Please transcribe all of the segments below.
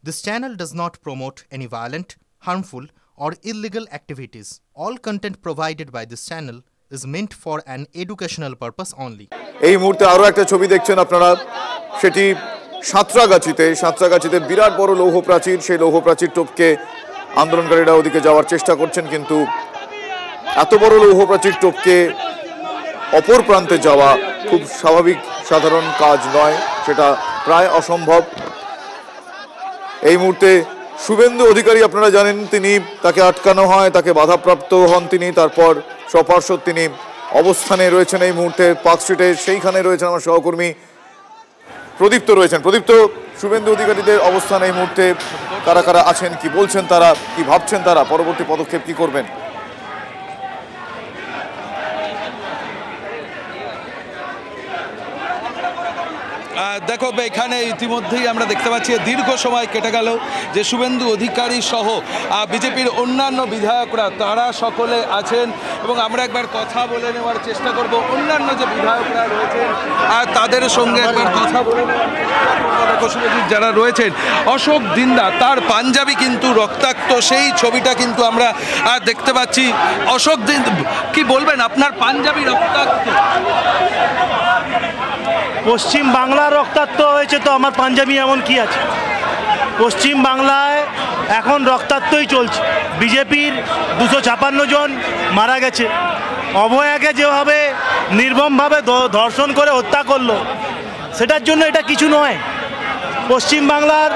This channel does not promote any violent, harmful, or illegal activities. All content provided by this channel is meant for an educational purpose only. এই মুহূর্তে আরো একটা ছবি দেখছেন আপনারা, সেটি সাঁতরাগাছিতে বিরাট বড় লৌহ প্রাচীর, সেই লৌহ প্রাচীর টপকে আন্দোলনকারীরা ওদিকে যাওয়ার চেষ্টা করছেন, কিন্তু এত বড় লৌহ প্রাচীর টপকে অপর প্রান্তে যাওয়া খুব স্বাভাবিক সাধারণ কাজ নয়, সেটা প্রায় অসম্ভব। এই মুহূর্তে শুভেন্দু অধিকারী আপনারা জানেন, তাকে আটকানো হয়, তাকে বাধাপ্রাপ্ত হন তিনি, তারপর সপার্শ্বদ তিনি অবস্থানে রয়েছেন এই মুহূর্তে পার্ক স্ট্রিটে, সেইখানে রয়েছেন আমার সহকর্মী প্রদীপ্ত রয়েছেন। প্রদীপ্ত, শুভেন্দু অধিকারীদের অবস্থান এই মুহূর্তে কারা কারা আছেন, কি বলছেন তারা, কি ভাবছেন তারা, পরবর্তী পদক্ষেপ কি করবেন? দেখো, এখানে ইতিমধ্যেই আমরা দেখতে পাচ্ছি দীর্ঘ সময় কেটে গেল যে শুভেন্দু অধিকারী সহ বিজেপির অন্যান্য বিধায়করা তারা সকলে আছেন, এবং আমরা একবার কথা বলে নেওয়ার চেষ্টা করব অন্যান্য যে বিধায়করা রয়েছেন আর তাদের সঙ্গে একবার কথা বলে যারা রয়েছেন। অশোক দিন্দা, তার পাঞ্জাবি কিন্তু রক্তাক্ত, সেই ছবিটা কিন্তু আমরা দেখতে পাচ্ছি। অশোক দিন্দা, কি বলবেন, আপনার পাঞ্জাবি রক্তাক্ত? পশ্চিম বাংলার রক্তাক্ত হয়েছে, তো আমার পাঞ্জাবি এমন কি আছে? পশ্চিম বাংলায় এখন রক্তাক্তই চলছে। বিজেপির 256 জন মারা গেছে, অভয়াকে যেভাবে নির্মমভাবে ধর্ষণ করে হত্যা করলো, সেটার জন্য এটা কিছু নয়। পশ্চিম বাংলার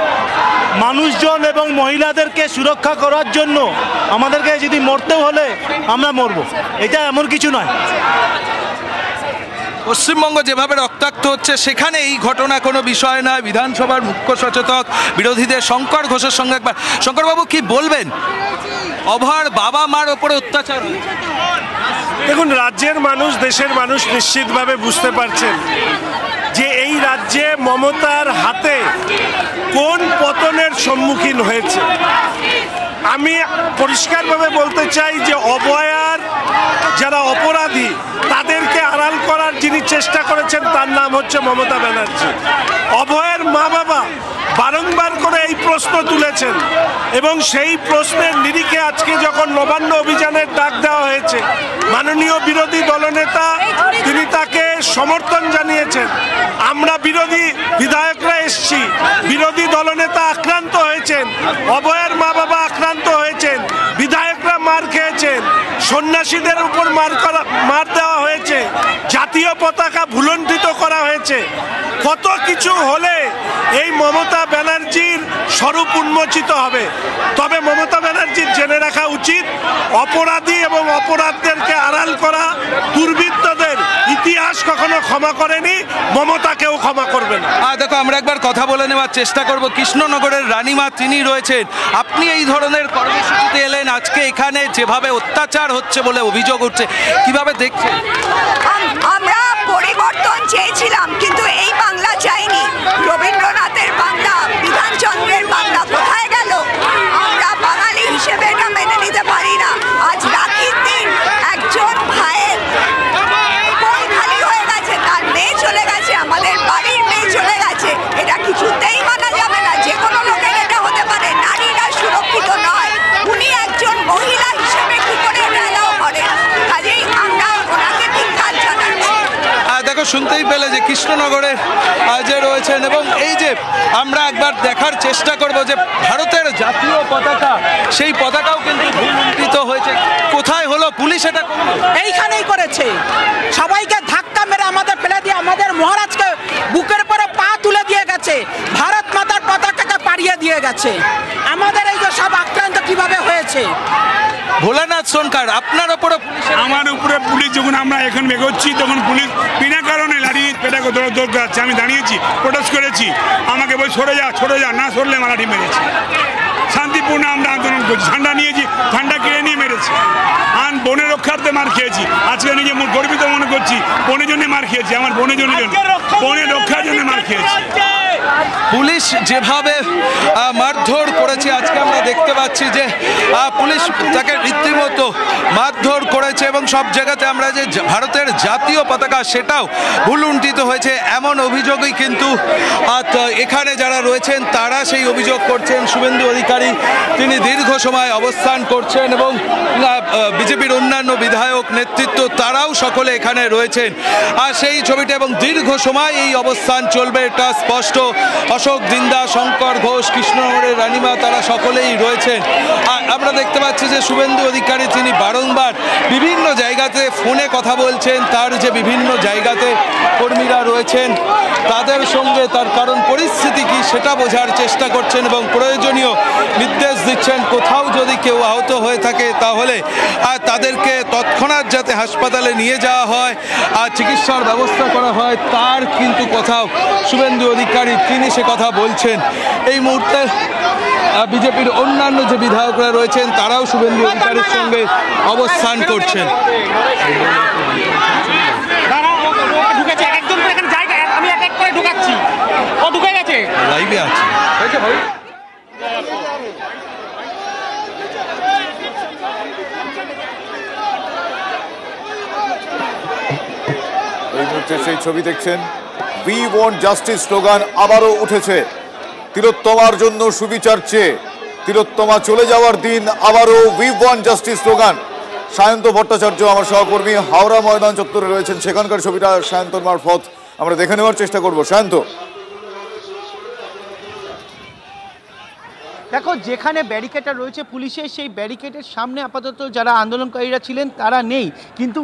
মানুষজন এবং মহিলাদেরকে সুরক্ষা করার জন্য আমাদেরকে যদি মরতেও হলে আমরা মরব, এটা এমন কিছু নয়। পশ্চিমবঙ্গ যেভাবে রক্তাক্ত হচ্ছে সেখানে এই ঘটনা কোনো বিষয় নয়। বিধানসভার মুখ্য সচেতক বিরোধীদের শঙ্কর ঘোষের সঙ্গে একবার, শঙ্করবাবু কি বলবেন? অভয়ার বাবা মার ওপরে অত্যাচার। দেখুন, রাজ্যের মানুষ, দেশের মানুষ নিশ্চিতভাবে বুঝতে পারছেন যে এই রাজ্যে মমতার হাতে কোন পতনের সম্মুখীন হয়েছে। আমি পরিষ্কারভাবে বলতে চাই যে অভয়ার যারা অপরাধী তাদেরকে আড়াল করার যিনি চেষ্টা করেছেন তার নাম হচ্ছে মমতা ব্যানার্জি। অভয়ের মা বাবা বারংবার করে এই প্রশ্ন তুলেছেন, এবং সেই প্রশ্নের নিরিখে আজকে যখন নবান্ন অভিযানের ডাক দেওয়া হয়েছে, মাননীয় বিরোধী দলনেতা তিনি তাকে সমর্থন জানিয়েছেন। আমরা বিরোধী বিধায়করা এসছি, বিরোধী দলনেতা আক্রান্ত হয়েছেন, অভয়ের মা বাবা আক্রান্ত হয়েছেন, বিধায়করা মার খেয়েছেন, সন্ন্যাসীদের উপর মার দেওয়া হয়েছে, জাতীয় পতাকা ভুলণ্ঠিত করা হয়েছে। কত কিছু হলে এই মমতা ব্যানার্জির স্বরূপ উন্মোচিত হবে। তবে মমতা ব্যানার্জির জেনে রাখা উচিত, অপরাধী এবং অপরাধদেরকে আড়াল করা দুর্বৃত্তদের ইতিহাস কখনো ক্ষমা করেনি, মমতাকেও ক্ষমা করবে না। দেখো, আমরা একবার কথা বলে নেওয়ার চেষ্টা করব। কৃষ্ণনগরের রানীমা তিনি রয়েছেন। আপনি এই ধরনের কর্মসূচিতে এলেন, আজকে এখানে যেভাবে অত্যাচার হচ্ছে বলে অভিযোগ উঠছে, কিভাবে দেখছেন? আমরা পরিবর্তন চেয়েছিলাম, কিন্তু এই বাংলা চাইনি। রবীন্দ্রনাথের বাংলা, বিধানচন্দ্রের বাংলা কোথায় গেল? আমরা বাঙালি হিসেবে এটা মেনে নিতে পারি না। আজ রাখির দিন একজন ভাইয়ের কোল খালি হয়ে গেছে, তার মেয়ে চলে গেছে, আমাদের বাড়ির মেয়ে চলে গেছে, এটা কিছুতেই মানা যাবে না। যে কোনো লোকের এটা হতে পারে, নারীরা সুরক্ষিত নয়। উনি একজন মহিলা হিসেবে কি করে এটা এলাও করেন? কাজেই আমরা ওনাকে ধিক্কার জানাচ্ছি। দেখো, শুনতেই পেলে যে কৃষ্ণনগরের যে রয়েছেন, এবং এই যে আমরা একবার দেখার চেষ্টা করব যে ভারতের জাতীয় পতাকা, সেই পতাকাও কিন্তু ভূলুণ্ঠিত হয়েছে। কোথায় হলো? পুলিশ এটা করলো, এইখানেই করেছে। সবাইকে ধাক্কা মেরে আমাদের ফেলে দিয়ে আমাদের মহারাজকে বুকের পরে পা তুলে দিয়ে গেছে, ভারত মাতার পতাকাকে পাড়িয়ে দিয়ে গেছে। আমাদের এই যে সব আক্রান্ত কিভাবে হয়েছে? ভোলানাথ সোনকার, আপনার ওপরে আমার উপরে পুলিশ যখন আমরা এখন এগোচ্ছি তখন পুলিশ বিনা কারণে লাঠি পেটাকে দৌড় করাচ্ছে। আমি দাঁড়িয়েছি, প্রোটেস্ট করেছি, আমাকে বল সরে যা, না সরলে লাঠি মেরেছে। শান্তিপূর্ণ আমরা আন্দোলন করছি, ঠান্ডা নিয়েছি, ঠান্ডা কিনে নিয়ে মেরেছে। বনের রক্ষার্থে মার খেয়েছি, আজকে নিজে গর্বিত মনে করছি। বনের জন্য মার খেয়েছি, আমার বনের রক্ষার জন্য মার খেয়েছি। পুলিশ যেভাবে মারধর করেছে। আজকে আমরা দেখতে পাচ্ছি যে পুলিশ তাকে রীতিমতো মারধর করেছে এবং সব জায়গাতে আমরা যে ভারতের জাতীয় পতাকা সেটাও ভুলুণ্ঠিত হয়েছে, এমন অভিযোগই কিন্তু এখানে যারা রয়েছেন তারা সেই অভিযোগ করছেন। শুভেন্দু অধিকারী তিনি দীর্ঘ সময় অবস্থান করছেন এবং বিজেপির অন্যান্য বিধায়ক নেতৃত্ব তারাও সকলে এখানে রয়েছেন। আর সেই ছবিটা এবং দীর্ঘ সময় এই অবস্থান চলবে এটা স্পষ্ট। অশোক দিন্দা, শঙ্কর ঘোষ, কৃষ্ণনগরের রানীমা তারা সকলেই রয়েছেন। আর আমরা দেখতে পাচ্ছি যে শুভেন্দু অধিকারী তিনি বারংবার বিভিন্ন জায়গাতে ফোনে কথা বলছেন, তার যে বিভিন্ন জায়গাতে কর্মীরা রয়েছেন তাদের সঙ্গে, তার কারণ পরিস্থিতি কি সেটা বোঝার চেষ্টা করছেন এবং প্রয়োজনীয় নির্দেশ দিচ্ছেন। কোথাও যদি কেউ আহত হয়ে থাকে তাহলে তাদেরকে তৎক্ষণাৎ যাতে হাসপাতালে নিয়ে যাওয়া হয় আর চিকিৎসার ব্যবস্থা করা হয়, তার কিন্তু কোথাও শুভেন্দু অধিকারী তিনি সে কথা বলছেন। এই মুহূর্তে বিজেপির অন্যান্য যে বিধায়করা রয়েছেন তারাও শুভেন্দু অধিকারীর সঙ্গে অবস্থান করছেন। লাইভে আছে এই মুহূর্তে সেই ছবি দেখছেন। উই ওয়ান্ট জাস্টিস স্লোগান আবারও উঠেছে। তিলোত্তমার জন্য সুবিচার চেয়ে তিলোত্তমা চলে যাওয়ার দিন আবারও we want justice slogan. Sayanta Bhattacharya আমার সহকর্মী হাওড়া ময়দান চত্বরে রয়েছেন, সেখানকার ছবিটা সায়ন্তর মারফত আমরা দেখে নেওয়ার চেষ্টা করব। সায়ন্ত, দেখো যেখানে ব্যারিকেডটা রয়েছে পুলিশের, সেই ব্যারিকেডের সামনে আপাতত যারা আন্দোলনকারীরা ছিলেন তারা নেই, কিন্তু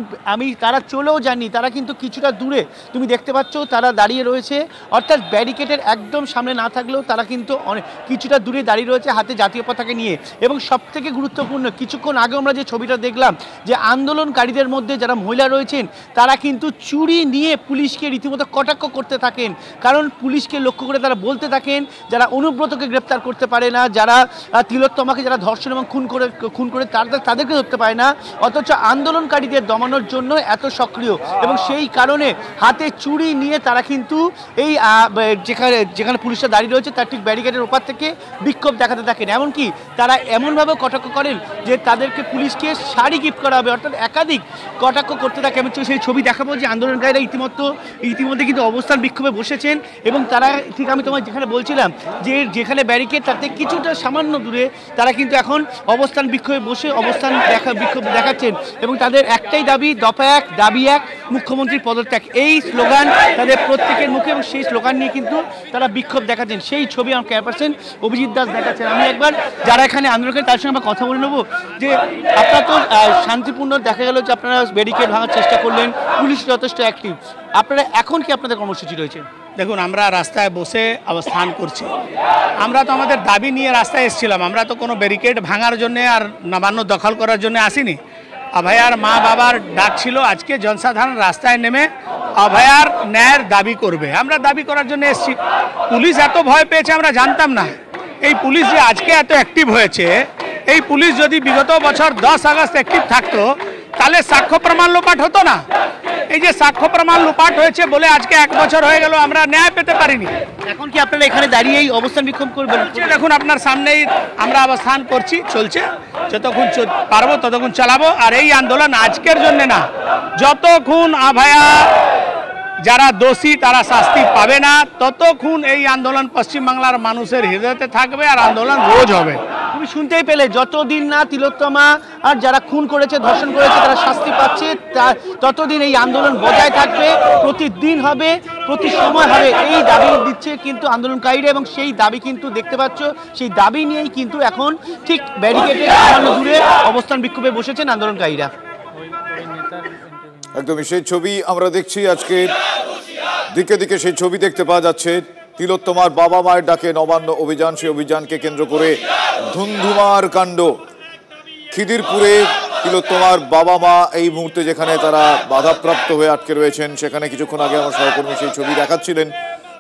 তারা চলেও যাননি, তারা কিন্তু কিছুটা দূরে তুমি দেখতে পাচ্ছ তারা দাঁড়িয়ে রয়েছে। অর্থাৎ ব্যারিকেডের একদম সামনে না থাকলেও তারা কিন্তু অনেক কিছুটা দূরে দাঁড়িয়ে রয়েছে হাতে জাতীয় পতাকা নিয়ে। এবং সবথেকে গুরুত্বপূর্ণ, কিছুক্ষণ আগে আমরা যে ছবিটা দেখলাম যে আন্দোলনকারীদের মধ্যে যারা মহিলা রয়েছেন তারা কিন্তু চুড়ি নিয়ে পুলিশকে রীতিমতো কটাক্ষ করতে থাকেন। কারণ পুলিশকে লক্ষ্য করে তারা বলতে থাকেন যারা অনুব্রতকে গ্রেপ্তার করতে পারে না, যারা তিলোত্তমাকে যারা ধর্ষণ এবং খুন করে তাদেরকে ধরতে পারে না, অথচ আন্দোলনকারীদের দমানোর জন্য এত সক্রিয়। এবং সেই কারণে হাতে চুড়ি নিয়ে তারা কিন্তু এই যেখানে পুলিশরা দাঁড়িয়ে রয়েছে তার ঠিক ব্যারিকেডের ওপার থেকে বিক্ষোভ দেখাতে থাকেন। এমনকি তারা এমনভাবে কটাক্ষ করেন যে তাদেরকে পুলিশকে শাড়ি গিফট করা হবে, অর্থাৎ একাধিক কটাক্ষ করতে থাকে। আমি সেই ছবি দেখাবো যে আন্দোলনকারীরা ইতিমধ্যে কিন্তু অবস্থান বিক্ষোভে বসেছেন এবং তারা ঠিক আমি তোমার যেখানে বলছিলাম যে যেখানে ব্যারিকেড তাতে কিছুটা সামান্য দূরে তারা কিন্তু এখন অবস্থান বিক্ষোভে বসে বিক্ষোভ দেখাচ্ছেন এবং তাদের একটাই দাবি, দফা এক, দাবি এক, মুখ্যমন্ত্রীর পদত্যাগ। এই স্লোগান তাদের প্রত্যেকের মুখে এবং সেই স্লোগান নিয়ে কিন্তু তারা বিক্ষোভ দেখাচ্ছেন। সেই ছবি আমার ক্যামেরাপারসন অভিজিৎ দাস দেখাচ্ছেন। আমি একবার যারা এখানে আন্দোলনকারী তার সঙ্গে আমরা কথা বলে নেবো যে আপনারা তো শান্তিপূর্ণ দেখা গেল যে আপনারা ব্যারিকেড ভাঙার চেষ্টা করলেন, পুলিশ যথেষ্ট অ্যাক্টিভ, আপনারা এখন কি আপনাদের কর্মসূচি রয়েছে? দেখুন, আমরা রাস্তায় বসে অবস্থান করছি। আমরা তো আমাদের দাবি নিয়ে রাস্তায় এসেছিলাম, আমরা তো কোনো ব্যারিকেড ভাঙার জন্যে আর নবান্ন দখল করার জন্য আসিনি। অভয়ার মা বাবার ডাক ছিল আজকে জনসাধারণ রাস্তায় নেমে অভয়ার ন্যায়ের দাবি করবে, আমরা দাবি করার জন্য এসেছি। পুলিশ এত ভয় পেয়েছে আমরা জানতাম না। এই পুলিশ যে আজকে এত অ্যাক্টিভ হয়েছে, এই পুলিশ যদি বিগত বছর 10 আগস্ট অ্যাক্টিভ থাকতো তাহলে সাক্ষ্য প্রমাণ লোপাট হতো না। এই যে সাক্ষ্য প্রমাণ লোপাট হয়েছে বলে আজকে 1 বছর হয়ে গেল আমরা ন্যায় পেতে পারিনি। এখন কি আপনারা এখানে দাঁড়িয়ে এই অবস্থান বিক্ষোভ করবেন? দেখুন আপনার সামনেই আমরা অবস্থান করছি, চলছে, যতক্ষণ পারবো ততক্ষণ চালাবো। আর এই আন্দোলন আজকের জন্য না, যতক্ষণ অভয়া যারা দোষী তারা শাস্তি পাবে না ততক্ষণ এই আন্দোলন পশ্চিমবাংলার মানুষের হৃদয়তে থাকবে আর আন্দোলন রোজ হবে। তুমি শুনতেই পেলে, যতদিন না তিলোত্তমা আর যারা খুন করেছে, ধর্ষণ করেছে তারা শাস্তি পাচ্ছে, ততদিন এই আন্দোলন বজায় থাকবে, প্রতিদিন হবে, প্রতি সময় হবে, এই দাবি দিচ্ছে কিন্তু আন্দোলনকারীরা। এবং সেই দাবি কিন্তু দেখতে পাচ্ছ, সেই দাবি নিয়েই কিন্তু এখন ঠিক ব্যারিকেডের সামান্য দূরে অবস্থান বিক্ষোভে বসেছেন আন্দোলনকারীরা। একদমই সেই ছবি আমরা দেখছি, আজকে দিকে দিকে সেই ছবি দেখতে পাওয়া যাচ্ছে। তিলোত্তমার বাবা মায়ের ডাকে নবান্ন অভিযান, সেই অভিযানকে কেন্দ্র করে ধুমধুমার কাণ্ড। খিদিরপুরে তিলোত্তমার বাবা মা এই মুহূর্তে যেখানে তারা বাধাপ্রাপ্ত হয়ে আটকে রয়েছেন, সেখানে কিছুক্ষণ আগে আমার সহকর্মী সেই ছবি দেখাচ্ছিলেন।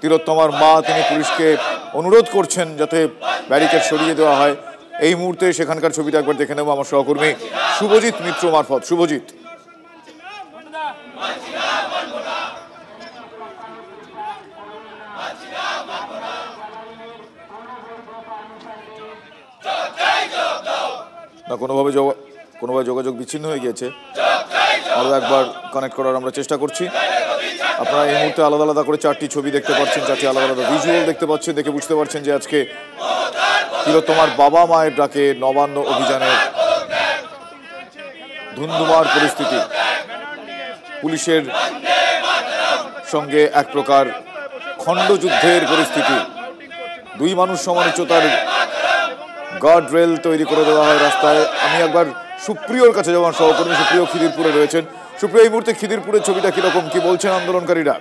তিলোত্তমার মা তিনি পুলিশকে অনুরোধ করছেন যাতে ব্যারিকেড সরিয়ে দেওয়া হয়। এই মুহূর্তে সেখানকার ছবিটা একবার দেখে নেব আমার সহকর্মী শুভজিৎ মিত্র মারফত। শুভজিৎ, না কোনোভাবে যোগাযোগ বিচ্ছিন্ন হয়ে গিয়েছে। আরও একবার কানেক্ট করার আমরা চেষ্টা করছি। আপনারা এই মুহূর্তে আলাদা আলাদা করে 4টি ছবি দেখতে পাচ্ছেন, 4টি আলাদা আলাদা ভিজুয়াল দেখতে পাচ্ছেন। দেখে বুঝতে পারছেন যে আজকে তিলোত্তমার বাবা মায়ের ডাকে নবান্ন অভিযানের ধুন্ধুমার পরিস্থিতি, পুলিশের সঙ্গে এক প্রকার খণ্ডযুদ্ধের পরিস্থিতি। দুই মানুষ সমান উচ্চতার গার্ড রেল তৈরি করে দেওয়া হয় রাস্তায়। আমি একবার সুপ্রিয়র কাছে যাওয়ার সহকর্মী সুপ্রিয় খিদিরপুরে রয়েছেন। সুপ্রিয়, এই মুহূর্তে খিদিরপুরের ছবিটা কিরকম, কি বলছেন আন্দোলনকারীরা?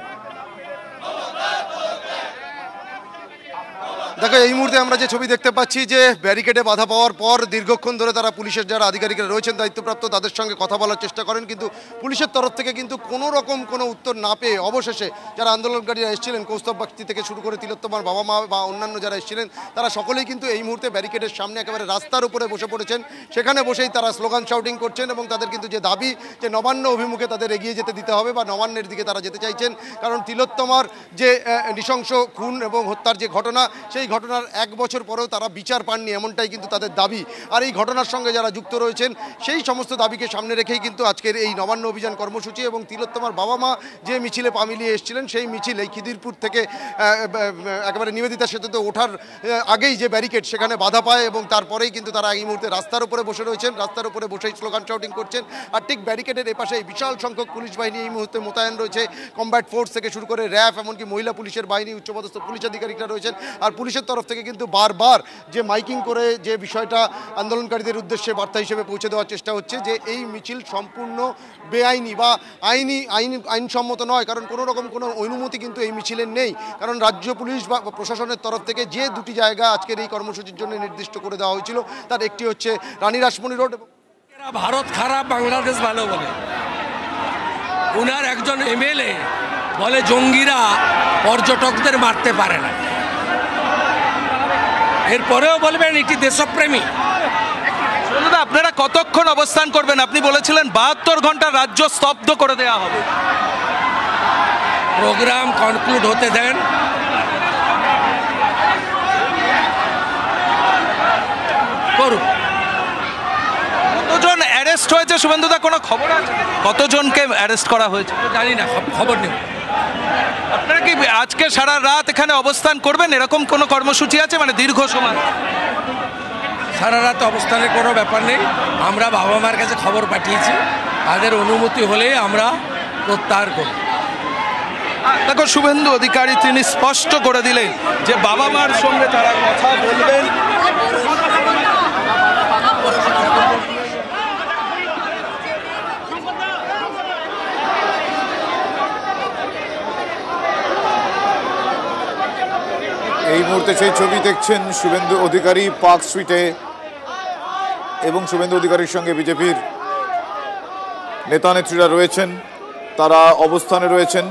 দেখো, এই মুহূর্তে আমরা যে ছবি দেখতে পাচ্ছি যে ব্যারিকেডে বাধা পাওয়ার পর দীর্ঘক্ষণ ধরে তারা পুলিশের যারা আধিকারিকরা রয়েছেন দায়িত্বপ্রাপ্ত তাদের সঙ্গে কথা বলার চেষ্টা করেন, কিন্তু পুলিশের তরফ থেকে কিন্তু কোনো রকম কোনো উত্তর না পেয়ে অবশেষে যারা আন্দোলনকারীরা এসেছিলেন, কৌস্তব বাগচি থেকে শুরু করে তিলোত্তমার বাবা মা বা অন্যান্য যারা এসেছিলেন, তারা সকলেই কিন্তু এই মুহূর্তে ব্যারিকেডের সামনে একেবারে রাস্তার উপরে বসে পড়েছেন। সেখানে বসেই তারা স্লোগান শাউটিং করছেন এবং তাদের কিন্তু যে দাবি যে নবান্ন অভিমুখে তাদের এগিয়ে যেতে দিতে হবে বা নবান্নের দিকে তারা যেতে চাইছেন। কারণ তিলোত্তমার যে নৃশংস খুন এবং হত্যার যে ঘটনা, সেই ঘটনার 1 বছর পরেও তারা বিচার পাননি, এমনটাই কিন্তু তাদের দাবি। আর এই ঘটনার সঙ্গে যারা যুক্ত রয়েছেন সেই সমস্ত দাবিকে সামনে রেখেই কিন্তু আজকের এই নবান্ন অভিযান কর্মসূচি। এবং তিলোত্তমার বাবা মা যে মিছিলে পা মিলিয়ে এসেছিলেন, সেই মিছিল এই খিদিরপুর থেকে একেবারে নিবেদিতা সেতুতে ওঠার আগেই যে ব্যারিকেড সেখানে বাধা পায় এবং তারপরেই কিন্তু তারা এই মুহূর্তে রাস্তার উপরে বসে রয়েছেন, রাস্তার উপরে বসেই স্লোগান শাউটিং করছেন। আর ঠিক ব্যারিকেডের এপাশে বিশাল সংখ্যক পুলিশ বাহিনী এই মুহূর্তে মোতায়েন রয়েছে। কমব্যাট ফোর্স থেকে শুরু করে র্যাব, এমনকি মহিলা পুলিশের বাহিনী, উচ্চপদস্থ পুলিশ আধিকারিকরা রয়েছেন। আর পুলিশের তরফ থেকে কিন্তু বারবার যে মাইকিং করে যে বিষয়টা আন্দোলনকারীদের উদ্দেশ্যে বার্তা হিসেবে পৌঁছে দেওয়ার চেষ্টা হচ্ছে যে এই মিছিল সম্পূর্ণ বেআইনি বা আইনসম্মত নয়। কারণ কোনো রকম কোনো অনুমতি কিন্তু এই মিছিলের নেই। কারণ রাজ্য পুলিশ বা প্রশাসনের তরফ থেকে যে 2টি জায়গা আজকের এই কর্মসূচির জন্য নির্দিষ্ট করে দেওয়া হয়েছিল, তার একটি হচ্ছে রানী রাসমণি রোড। ভারত খারাপ, বাংলাদেশ ভালো বলে উনার একজন এমএলএ বলে জঙ্গিরা পর্যটকদের মারতে পারে না, এরপরেও বলবেন এটি দেশপ্রেমী। আপনারা কতক্ষণ অবস্থান করবেন? আপনি বলেছিলেন 72 ঘন্টা রাজ্য স্তব্ধ করে দেওয়া হবে। প্রোগ্রাম কনক্লুড হতে দেন। করুন। কতজন অ্যারেস্ট হয়েছে শুভেন্দুদা, কোনো খবর আছে? কতজনকে অ্যারেস্ট করা হয়েছে জানি না, খবর নেই। আপনারা কি আজকে সারা রাত এখানে অবস্থান করবেন, এরকম কোনো কর্মসূচি আছে? মানে দীর্ঘ সময় সারা রাত অবস্থানের কোনো ব্যাপার নেই। আমরা বাবা মার কাছে খবর পাঠিয়েছি, তাদের অনুমতি হলে আমরা প্রত্যাহার করব। দেখো, শুভেন্দু অধিকারী তিনি স্পষ্ট করে দিলেন যে বাবা মার সঙ্গে তারা কথা বলবেন। এই মুহূর্তে সেই ছবি দেখছেন শুভেন্দু অধিকারী পার্ক স্ট্রিটে, এবং শুভেন্দু অধিকারীর সঙ্গে বিজেপির নেতা নেত্রীরা রয়েছেন, তারা অবস্থানে রয়েছেন।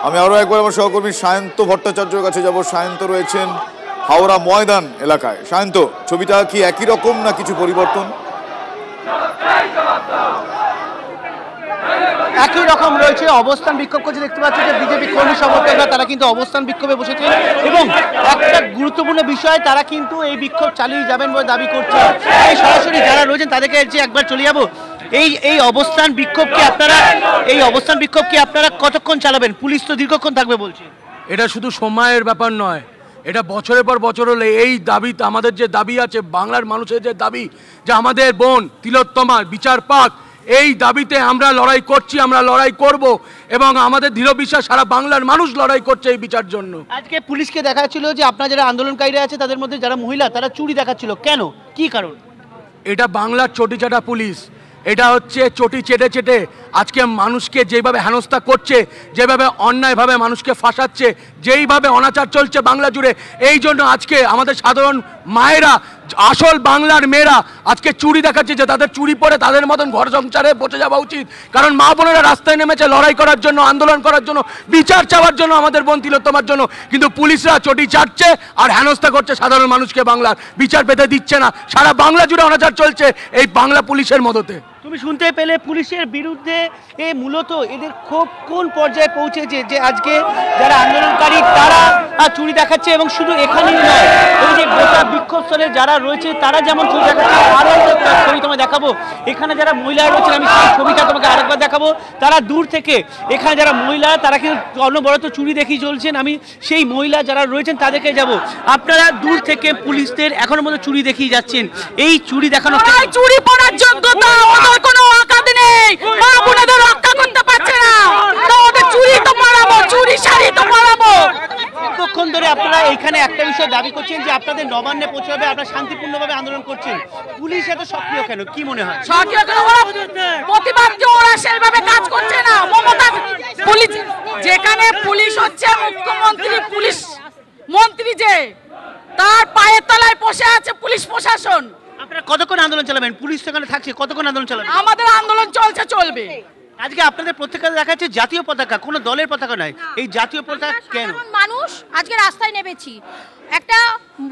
আমি আরও একবার আমার সহকর্মী সায়ন্ত ভট্টাচার্যের কাছে যাব। সায়ন্ত রয়েছেন হাওড়া ময়দান এলাকায়। সায়ন্ত, ছবিটা কি একই রকম না কিছু পরিবর্তন? একই রকম রয়েছে। অবস্থান বিক্ষোভ করছে, দেখতে পাচ্ছি যে বিজেপি কর্মী সমর্থকরা তারা কিন্তু অবস্থান বিক্ষোভে বসেছে এবং একটা গুরুত্বপূর্ণ বিষয়, তারা কিন্তু এই বিক্ষোভ চালিয়ে যাবেন বলে দাবি করছে। এই সরাসরি যারা রয়েছেন তাদেরকে একবার চলে যাবো। এই অবস্থান বিক্ষোভকে আপনারা কতক্ষণ চালাবেন? পুলিশ তো দীর্ঘক্ষণ থাকবে বলছে। এটা শুধু সময়ের ব্যাপার নয়, এটা বছরের পর বছর হলে এই দাবি, আমাদের যে দাবি আছে, বাংলার মানুষের যে দাবি যে আমাদের বোন তিলোত্তমার বিচার পাক, এই দাবিতে আমরা লড়াই করছি, আমরা লড়াই করব এবং আমাদের দৃঢ় বিশ্বাস সারা বাংলার মানুষ লড়াই করছে এই বিচার জন্য। আজকে পুলিশকে দেখাচ্ছিল যে আপনার যারা আন্দোলনকারীরা আছে তাদের মধ্যে যারা মহিলা তারা চুরি দেখাচ্ছিল, কেন, কি কারণ? এটা বাংলার চটিচাটা পুলিশ, এটা হচ্ছে চটি চেটে চেটে আজকে মানুষকে যেভাবে হেনস্থা করছে, যেভাবে অন্যায়ভাবে মানুষকে ফাঁসাচ্ছে, যেইভাবে অনাচার চলছে বাংলা জুড়ে, এই জন্য আজকে আমাদের সাধারণ মায়েরা, আসল বাংলার মেয়েরা আজকে চুরি দেখাচ্ছে যে তাদের চুরি পরে তাদের মতন ঘর সংসারে বসে যাওয়া উচিত। কারণ মা বোনেরা রাস্তায় নেমেছে লড়াই করার জন্য, আন্দোলন করার জন্য, বিচার চাওয়ার জন্য, আমাদের বোন তিলোত্তমার জন্য। কিন্তু পুলিশরা চটি চাটছে আর হেনস্থা করছে সাধারণ মানুষকে, বাংলার বিচার পেতে দিচ্ছে না। সারা বাংলা জুড়ে অনাচার চলছে এই বাংলা পুলিশের মদতে। তুমি শুনতে পেলে পুলিশের বিরুদ্ধে মূলত এদের ক্ষোভ কোন পর্যায়ে পৌঁছেছে যে আজকে যারা আন্দোলনকারী তারা চুরি দেখাচ্ছে এবং শুধু এখানেই নয়, এই যে গোটা বিক্ষোভ লক্ষ্যস্থলে যারা রয়েছে তারা যেমন ছবি দেখাচ্ছে, আরও একটা ছবি তোমায় দেখাবো। এখানে যারা মহিলারা রয়েছেন, আমি সেই ছবিটা তোমাকে আরেকবার দেখাবো। তারা দূর থেকে, এখানে যারা মহিলা তারা কিন্তু অনবরত চুরি দেখিয়ে চলছেন। আমি সেই মহিলা যারা রয়েছেন তাদেরকে যাব। আপনারা দূর থেকে পুলিশদের এখনো মধ্যে চুরি দেখিয়ে যাচ্ছেন। এই চুরি দেখানো, চুরি পড়ার যোগ্যতা ওদের কোনো অকাত নেই, মা বোনেদের রক্ষা করতে পারছে না, তো ওদের চুরি তো পড়াবো, চুরি শাড়ি তো পড়াবো। কতক্ষণ ধরে আপনারা এখানে একটা বিষয় দাবি করছেন যে আপনাদের নবান্নে পৌঁছাবে, আপনারা শান্তিপূর্ণভাবে আন্দোলন করছেন, পুলিশ এত সক্রিয় কেন, কি মনে হয়? সক্রিয় কেন? প্রতিবাদ যে ওরা সেইভাবে কাজ করছে না। মমতা পুলিশ, যেখানে পুলিশ হচ্ছে মুখ্যমন্ত্রী, পুলিশ মন্ত্রী যে তার পায়ের তলায় বসে আছে পুলিশ প্রশাসন। আপনারা কতক্ষণ আন্দোলন চালাবেন? পুলিশ সেখানে থাকছে, কতক্ষণ আন্দোলন চালাবেন? আমাদের আন্দোলন চলছে, চলবে। আজকে আপনাদের প্রত্যেকটা দেখা যাচ্ছে জাতীয় পতাকা, কোনো দলের পতাকা নয়, এই জাতীয় পতাকা কেন? মানুষ আজকে রাস্তায় নেমেছি। একটা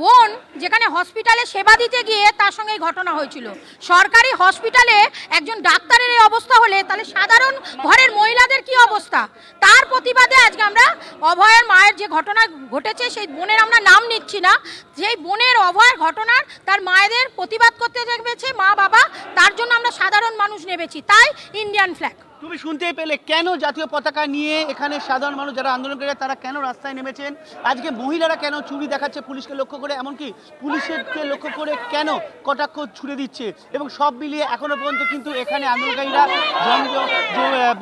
বোন যেখানে হসপিটালে সেবা দিতে গিয়ে তার সঙ্গে এই ঘটনা হয়েছিল। সরকারি হসপিটালে একজন ডাক্তারের এই অবস্থা হলে তাহলে সাধারণ ঘরের মহিলাদের কি অবস্থা? তার প্রতিবাদে আজকে আমরা অভয়ের মায়ের যে ঘটনা ঘটেছে, সেই বোনের আমরা নাম নিচ্ছি না, সেই বোনের অভয়ের ঘটনার তার মায়েদের প্রতিবাদ করতে দেখবেছে মা বাবা, তার জন্য আমরা সাধারণ মানুষ নেমেছি। তাই ইন্ডিয়ান ফ্ল্যাগ। তুমি শুনতে পেলে কেন জাতীয় পতাকা নিয়ে এখানে সাধারণ মানুষ যারা আন্দোলনকারী তারা কেন রাস্তায় নেমেছেন? আজকে মহিলারা কেন চুরি দেখাচ্ছে পুলিশকে লক্ষ্য করে, এমনকি পুলিশকে লক্ষ্য করে কেন কটাক্ষ ছুড়ে দিচ্ছে, এবং সব মিলিয়ে এখনো পর্যন্ত কিন্তু এখানে আন্দোলনকারীরা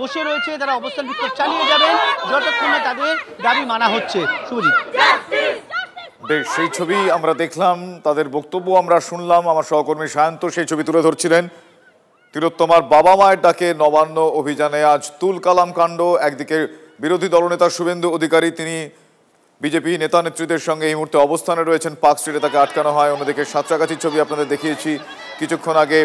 বসে রয়েছে, তারা অবস্থান বিক্ষোভ চালিয়ে যাবেন যতক্ষণ না তাদের দাবি মানা হচ্ছে। শুভজিৎ, বেশ, সেই ছবি আমরা দেখলাম, তাদের বক্তব্য আমরা শুনলাম। আমার সহকর্মী সায়ন্ত সেই ছবি তুলে ধরছিলেন। তিলোত্তমার বাবা মায়ের ডাকে নবান্ন অভিযানে আজ তুল কালাম কাণ্ড। একদিকে বিরোধী দলনেতা শুভেন্দু অধিকারী, তিনি বিজেপি নেতা নেত্রীদের সঙ্গে এই মুহূর্তে অবস্থানে রয়েছেন, পার্ক স্ট্রিটে তাকে আটকানো হয়। অন্যদিকে সাঁতরাগাছির ছবি আপনাদের দেখিয়েছি কিছুক্ষণ আগে।